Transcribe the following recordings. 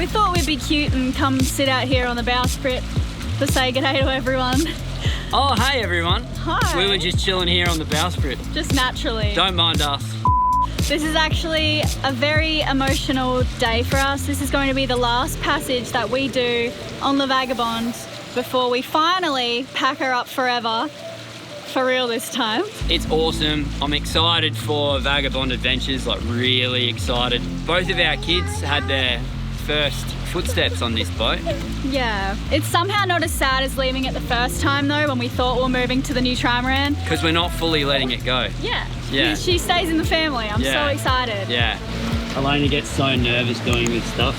We thought we'd be cute and come sit out here on the bowsprit to say g'day to everyone. Oh, hey everyone. Hi. We were just chilling here on the bowsprit. Just naturally. Don't mind us. This is actually a very emotional day for us. This is going to be the last passage that we do on the Vagabond before we finally pack her up forever. For real this time. It's awesome. I'm excited for Vagabond adventures, like really excited. Both of our kids had their first footsteps on this boat. Yeah. It's somehow not as sad as leaving it the first time though, when we thought we were moving to the new trimaran. Because we're not fully letting it go. Yeah. Yeah. She stays in the family. I'm so excited. Yeah. Elena gets so nervous doing this stuff.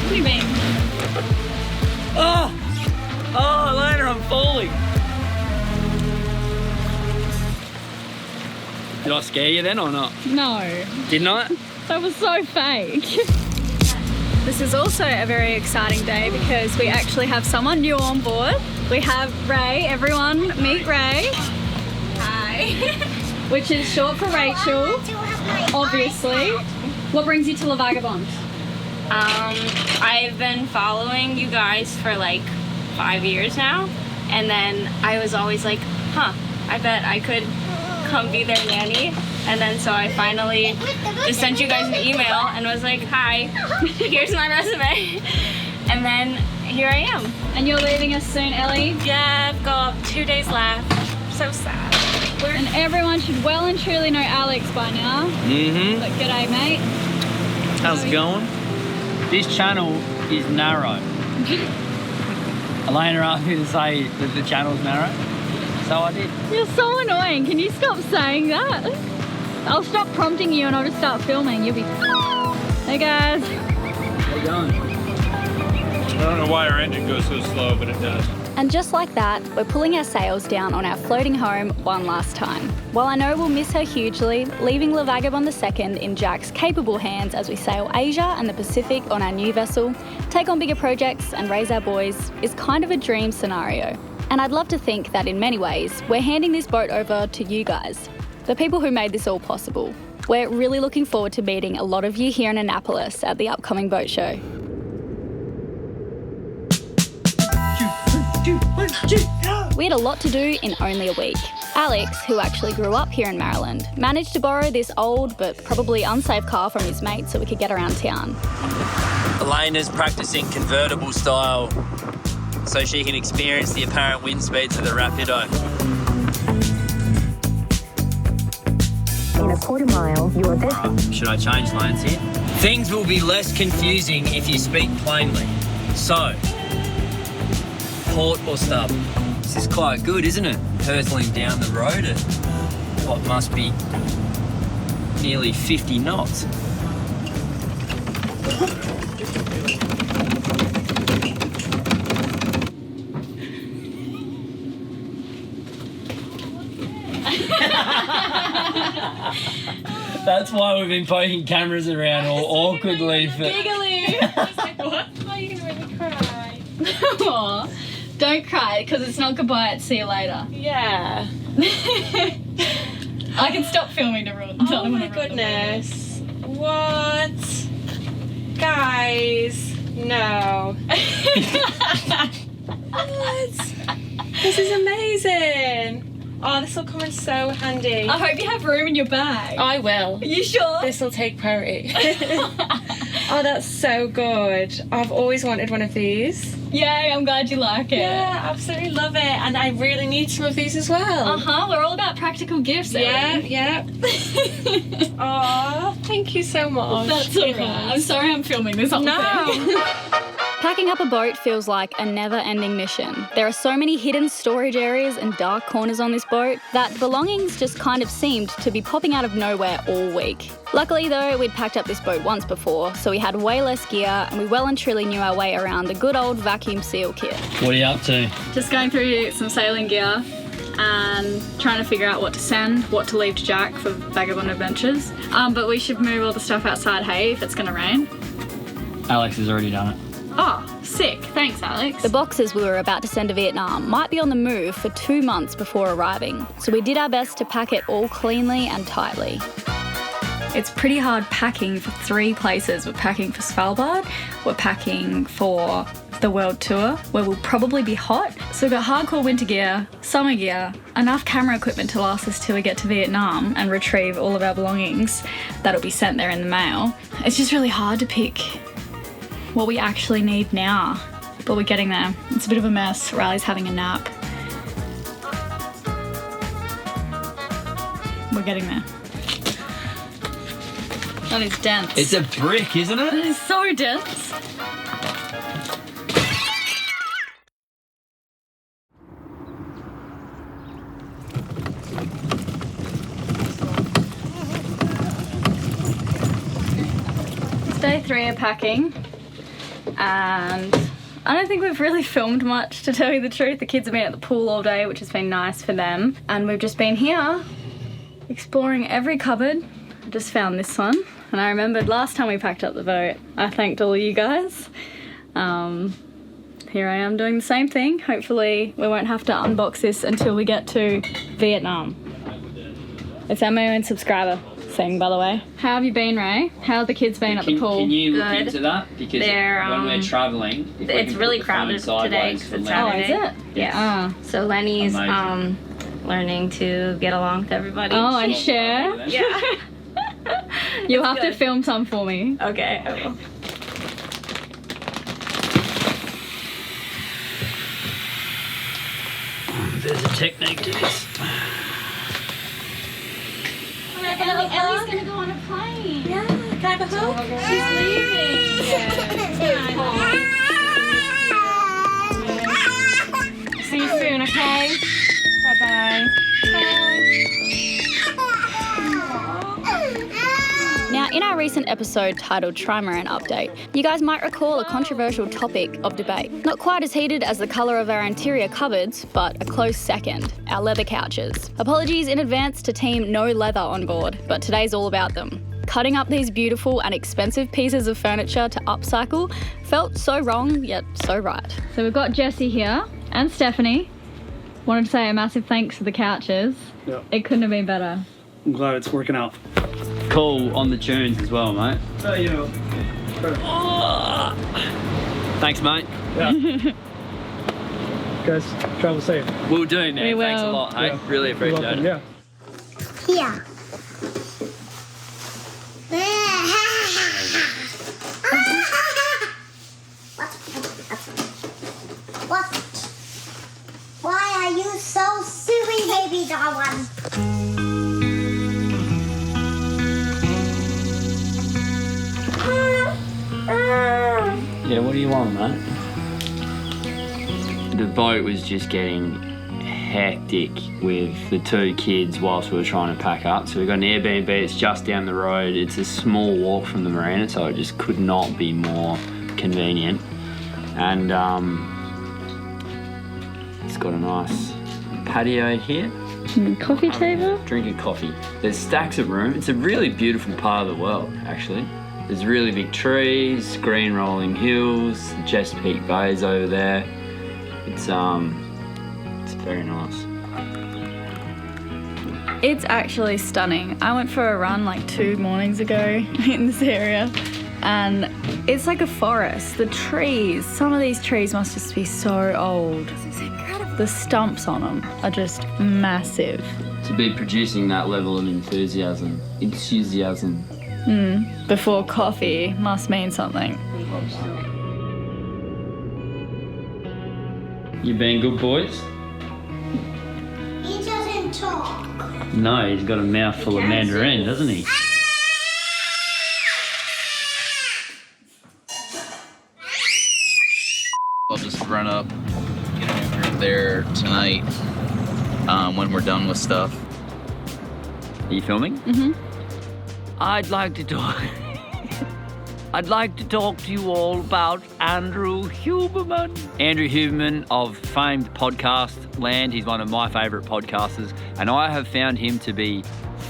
What do you mean? Oh, Elena, I'm falling. Did I scare you then or not? No. Didn't I? That was so fake. This is also a very exciting day because we actually have someone new on board. We have Ray. Everyone meet Ray. Hi. Which is short for Rachel, obviously. What brings you to La Vagabond? I've been following you guys for like 5 years now, and then I was always like, I bet I could come be their nanny. And then so I finally just sent you guys an email and was like, hi, here's my resume. And then here I am. And you're leaving us soon, Ellie? Yeah, I've got 2 days left. So sad. And everyone should well and truly know Alex by now. Mm-hmm. But g'day, mate. How's it going? This channel is narrow. Elena asked me to say that the channel's narrow, so I did. You're so annoying. Can you stop saying that? I'll stop prompting you and I'll just start filming. You'll be... Hey guys. How you going? I don't know why our engine goes so slow, but it does. And just like that, we're pulling our sails down on our floating home one last time. While I know we'll miss her hugely, leaving La Vagabond II in Jack's capable hands as we sail Asia and the Pacific on our new vessel, take on bigger projects and raise our boys is kind of a dream scenario. And I'd love to think that in many ways, we're handing this boat over to you guys, the people who made this all possible. We're really looking forward to meeting a lot of you here in Annapolis at the upcoming boat show. We had a lot to do in only a week. Alex, who actually grew up here in Maryland, managed to borrow this old but probably unsafe car from his mate so we could get around town. Elena's practicing convertible style so she can experience the apparent wind speeds of the Rapido. In a quarter mile, you're this. Should I change lanes here? Things will be less confusing if you speak plainly. So, port or stub? This is quite good, isn't it? Hurtling down the road at what must be nearly 50 knots. That's why we've been poking cameras around all awkwardly for... Giggly! What? Oh, you're gonna make me cry. Aw, don't cry, because it's not goodbye, it's see you later. Yeah. I can stop filming to ruin. Oh my goodness. What? Guys, no. What? This is amazing. Oh, this will come in so handy. I hope you have room in your bag. I will. Are you sure? This will take priority. Oh, that's so good. I've always wanted one of these. Yay, I'm glad you like it. Yeah, absolutely love it. And I really need some of these as well. Uh-huh, we're all about practical gifts, Yeah, Ellie. yeah. Oh, thank you so much. That's alright. I'm sorry I'm filming this whole thing. No. Packing up a boat feels like a never-ending mission. There are so many hidden storage areas and dark corners on this boat that belongings just kind of seemed to be popping out of nowhere all week. Luckily though, we'd packed up this boat once before, so we had way less gear and we well and truly knew our way around the good old vacuum seal kit. What are you up to? Just going through some sailing gear and trying to figure out what to send, what to leave to Jack for Vagabond Adventures. But we should move all the stuff outside, hey, if it's gonna rain. Alex has already done it. Oh, sick. Thanks, Alex. The The boxes we were about to send to Vietnam might be on the move for 2 months before arriving, so we did our best to pack it all cleanly and tightly. It's pretty hard packing for 3 places. We're packing for Svalbard, we're packing for the world tour, where we'll probably be hot. So we've got hardcore winter gear, summer gear, enough camera equipment to last us till we get to Vietnam and retrieve all of our belongings that'll be sent there in the mail. It's just really hard to pick what we actually need now, but we're getting there. It's a bit of a mess. Riley's having a nap. We're getting there. That is dense. It's a brick, isn't it? It is so dense. It's day 3 of packing, and I don't think we've really filmed much, to tell you the truth. The kids have been at the pool all day, which has been nice for them, and we've just been here exploring every cupboard. I just found this one, and I remembered last time we packed up the boat, I thanked all you guys. Here I am doing the same thing. Hopefully we won't have to unbox this until we get to Vietnam. It's our main subscriber thing, by the way. How have you been, Ray? How have the kids been at the pool? Can you look Good. into that? Because They're, when we're travelling, if we it's can really put the phone crowded today sideways 'cause for it's Lenny. Oh, is Saturday. it? Yeah. So Lenny's Amazing. learning to get along with everybody. Oh, and share? Yeah. You'll have to good. film some for me. Okay, I will. There's a technique to this. Ellie's gonna go on a plane. Yeah, can I have a hug? She's leaving. See you soon, okay? Bye-bye. Now, in our recent episode titled Trimaran Update, you guys might recall a controversial topic of debate. Not quite as heated as the colour of our interior cupboards, but a close second, our leather couches. Apologies in advance to team No Leather on board, but today's all about them. Cutting up these beautiful and expensive pieces of furniture to upcycle felt so wrong, yet so right. So we've got Jessie here, and Stephanie. Wanted to say a massive thanks for the couches. Yep. It couldn't have been better. I'm glad it's working out. Cool on the tunes as well, mate. You know. Thanks, mate. Yeah. Guys, travel safe. We'll do, man. We will. Thanks a lot, hey? Yeah. Really You're appreciate welcome. it. Yeah. Here. What? Why are you so silly, baby darling? Yeah, what do you want, mate? The boat was just getting hectic with the 2 kids whilst we were trying to pack up. So we got an Airbnb, it's just down the road. It's a small walk from the marina, so it just could not be more convenient. And it's got a nice patio here. Coffee table? Drinking coffee. There's stacks of room. It's a really beautiful part of the world, actually. There's really big trees, green rolling hills, the Chesapeake Bay's over there. It's very nice. It's actually stunning. I went for a run like 2 mornings ago in this area, and it's like a forest. The trees, some of these trees must just be so old. It's incredible. The stumps on them are just massive. To be producing that level of enthusiasm. Before coffee must mean something. You been good, boys? He doesn't talk. No, he's got a mouthful of mandarin, doesn't he? I'll just run up, get over there tonight when we're done with stuff. Are you filming? Mm-hmm. I'd like to talk to you all about Andrew Huberman. Andrew Huberman of famed podcast land. He's one of my favourite podcasters, and I have found him to be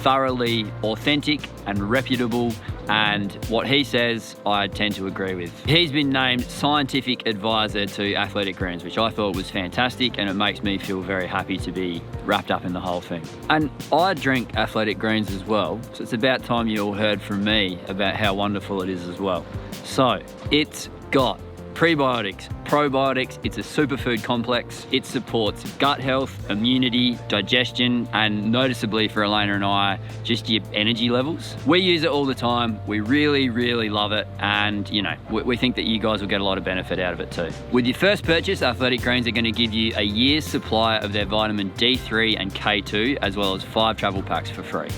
thoroughly authentic and reputable and what he says I tend to agree with. He's been named scientific advisor to Athletic Greens, which I thought was fantastic, and it makes me feel very happy to be wrapped up in the whole thing. And I drink Athletic Greens as well, so it's about time you all heard from me about how wonderful it is as well. So it's got prebiotics, probiotics, it's a superfood complex. It supports gut health, immunity, digestion, and noticeably for Elena and I, just your energy levels. We use it all the time. We really, really love it. And you know, we think that you guys will get a lot of benefit out of it too. With your first purchase, Athletic Greens are going to give you a year's supply of their vitamin D3 and K2, as well as 5 travel packs for free.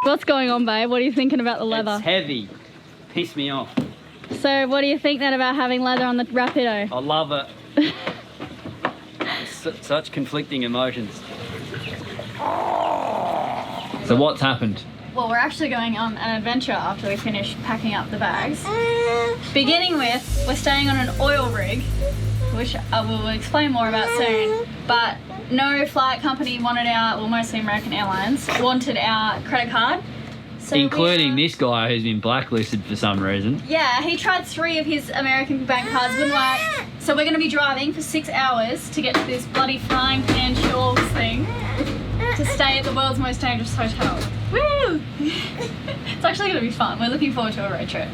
What's going on, babe? What are you thinking about the leather? It's heavy. Piss me off. So what do you think then about having leather on the Rapido? I love it. Such conflicting emotions. So what's happened? Well, we're actually going on an adventure after we finish packing up the bags. Beginning with, we're staying on an oil rig, which I will explain more about soon. But no flight company wanted our, well, mostly American Airlines, wanted our credit card. So including this guy who's been blacklisted for some reason. Yeah, he tried 3 of his American bank cards, wouldn't work. So we're going to be driving for 6 hours to get to this bloody frying pan shawls thing to stay at the world's most dangerous hotel. Woo! It's actually going to be fun. We're looking forward to a road trip.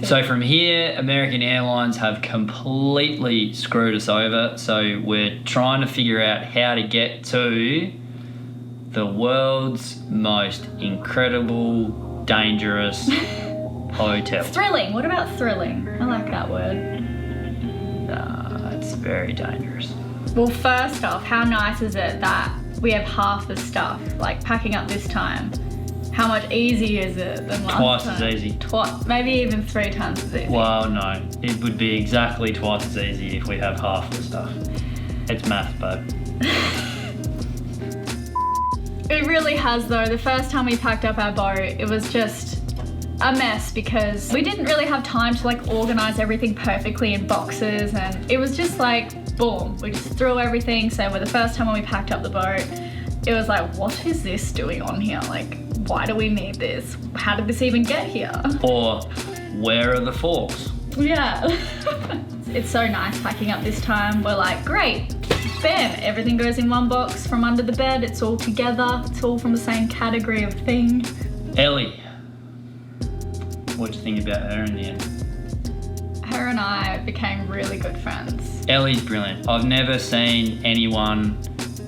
So from here, American Airlines have completely screwed us over. So we're trying to figure out how to get to the world's most incredible, dangerous hotel. Thrilling. What about thrilling? I like that word. It's very dangerous. Well, first off, how nice is it that we have half the stuff, like packing up this time? How much easier is it than last time? Twice as easy. Maybe even 3 times as easy. Well, no. It would be exactly twice as easy if we have half the stuff. It's math, babe. It really has though. The first time we packed up our boat, it was just a mess because we didn't really have time to like organize everything perfectly in boxes, and it was just like, boom, we just threw everything. So the first time when we packed up the boat, it was like, what is this doing on here? Like, why do we need this? How did this even get here? Or, where are the forks? Yeah. It's so nice packing up this time. We're like, great, bam, everything goes in one box from under the bed. It's all together. It's all from the same category of thing. Ellie, what'd you think about her in the end? Her and I became really good friends. Ellie's brilliant. I've never seen anyone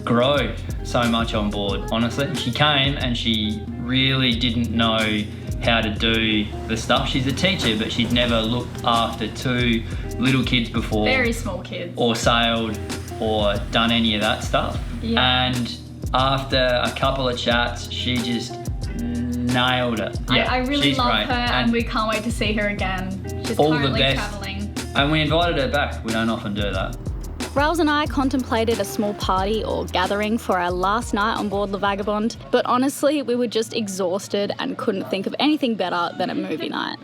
grow so much on board, honestly. She came and she really didn't know how to do the stuff. She's a teacher, but she'd never looked after 2 little kids before. Very small kids. Or sailed or done any of that stuff. Yeah. And after a couple of chats, she just nailed it. Yeah, I really love great. her and we can't wait to see her again. She's all currently the best. traveling. And we invited her back. We don't often do that. Rals and I contemplated a small party or gathering for our last night on board the Vagabond, but honestly, we were just exhausted and couldn't think of anything better than a movie night.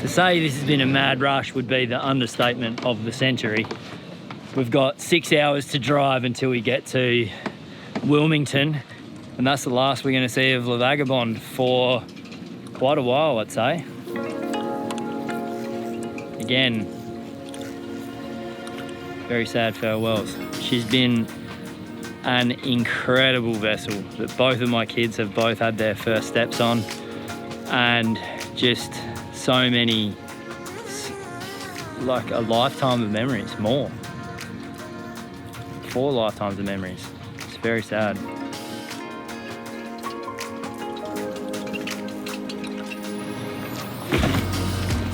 To say this has been a mad rush would be the understatement of the century. We've got 6 hours to drive until we get to Wilmington, and that's the last we're going to see of the Vagabond for quite a while, I'd say. Again, very sad farewells. She's been an incredible vessel that both of my kids have both had their first steps on, and just so many, like a lifetime of memories, more. 4 lifetimes of memories. It's very sad.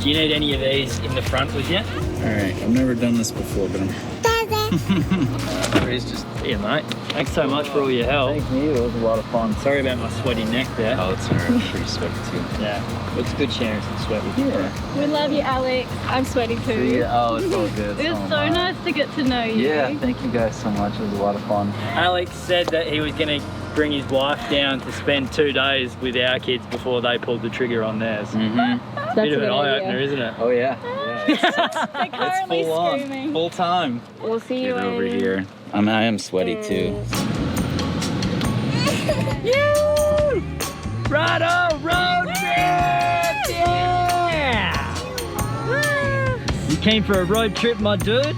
Do you need any of these in the front with you? Alright, I've never done this before, but I'm... It's just, here, mate. Thanks so much for all your help. Thank you, it was a lot of fun. Sorry about my sweaty neck there. Oh, it's alright, pretty sweaty too. Yeah, it's good sharing some sweat with you. We love you, Alex. I'm sweaty too. Oh, it's all good. It was so nice to get to know you. Yeah, thank you guys so much. It was a lot of fun. Alex said that he was going to bring his wife down to spend 2 days with our kids before they pulled the trigger on theirs. Mm-hmm. Bit of an eye-opener, isn't it? Oh yeah. They're currently Full on, screaming. full time. We'll see you Get over in- here. I am sweaty too. Righto, road trip! Yeah! You came for a road trip, my dude?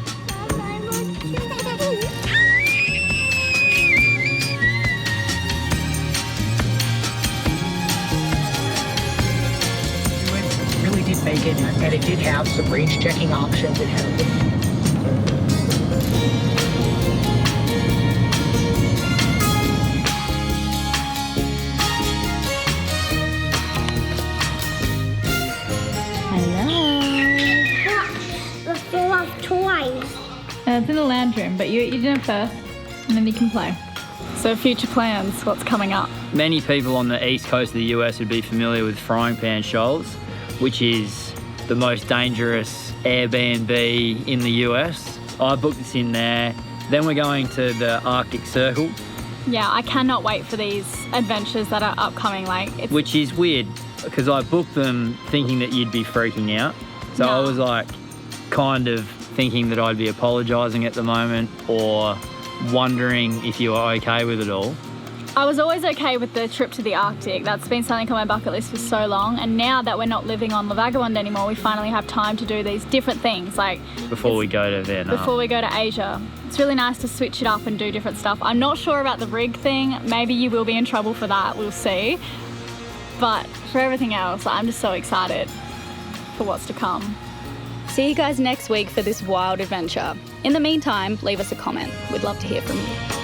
Really did make it, and it did have some range checking options. It had Look, we're full of toys. It's in the lounge room, but you eat your dinner first, and then you can play. So future plans, what's coming up? Many people on the east coast of the US would be familiar with Frying Pan Shoals, which is the most dangerous Airbnb in the US. I booked this in there. Then we're going to the Arctic Circle, Yeah, I cannot wait for these adventures that are upcoming. which is weird because I booked them thinking that you'd be freaking out. So I No. was like kind of thinking that I'd be apologising at the moment or wondering if you were okay with it all. I was always okay with the trip to the Arctic. That's been something on my bucket list for so long. And now that we're not living on the Vagabond anymore, we finally have time to do these different things. Before we go to Vietnam. Before we go to Asia. It's really nice to switch it up and do different stuff. I'm not sure about the rig thing. Maybe you will be in trouble for that. We'll see. But for everything else, I'm just so excited for what's to come. See you guys next week for this wild adventure. In the meantime, leave us a comment. We'd love to hear from you.